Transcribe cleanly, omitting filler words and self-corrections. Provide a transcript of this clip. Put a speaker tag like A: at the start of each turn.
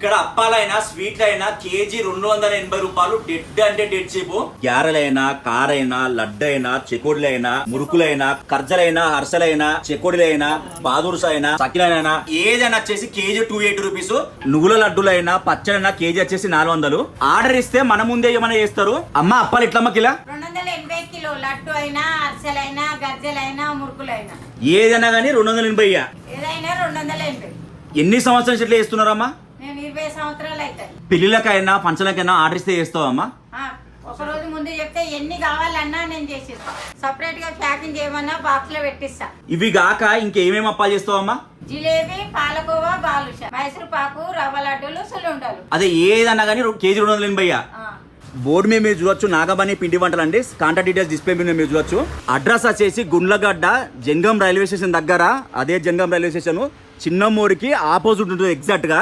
A: ఇక్కడ అప్పాలైనా స్వీట్లైనా కేజీ 280 రూపాయలు. డెడ్ అంటే డెడ్ చీపు. గ్యారెలైనా, కారైనా, లడ్డైనా, చెకోడీలైనా, మురుకులైనా, కర్జలైనా, అరసలైనా, చెకోడీలైనా, బాదుర్స్ అయినా, సకిలైనా ఏదైనా వచ్చేసి కేజీ 280 రూపీస్. నువ్వుల లడ్డులైనా, పచ్చడైనా కేజీ వచ్చేసి 400. ఆర్డర్ ఇస్తే మన ముందే ఏమైనా చేస్తారు. అమ్మ అప్పాలు ఎట్లమ్మ కిలా?
B: 280 కిలో. లడ్డు అయినా, అరసలైనా, గర్జలైనా, మురుకులైనా
A: ఏదైనా కానీ 280.
B: ఏదైనా 280.
A: ఎన్ని సంవత్సరాల చెట్లు చేస్తున్నారమ్మా?
B: నేను 20 సంవత్సరాలు అవుతాయి.
A: పెళ్లిళ్ళకైనా ఫంక్షన్లకైనా ఆర్డర్ ఇస్తే చేస్తావమ్మా?
B: ఒక రోజు ముందు చెప్తే ఎన్ని కావాలన్నా నేను చేసిస్తాను. సపరేట్ గా ప్యాకింగ్ చేయమన్నా బాక్స్ లో పెట్టిస్తా.
A: ఇవి గాక ఇంకేమేమి అప్పాలు చేస్తావమ్మా?
B: జిలేబీ, పాలకోవా, బాలుషా, మైసూర్ పాకు, రవ్వ లడ్డూలు, సులుండలు.
A: అదే ఏదన్నా కానీ కేజీ 280. బోర్డు మీద మీరు చూడొచ్చు నాగబాని పిండి వంటలు అండి. కాంటాక్ట్ డీటెయిల్స్ డిస్ప్లే మీద మీరు చూడొచ్చు. అడ్రస్ వచ్చేసి గుండ్లగడ్డ జంగం రైల్వే స్టేషన్ దగ్గర. అదే జంగం రైల్వే స్టేషన్ చిన్నమూరికి ఆపోజిట్ ఉంటుంది ఎగ్జాక్ట్ గా.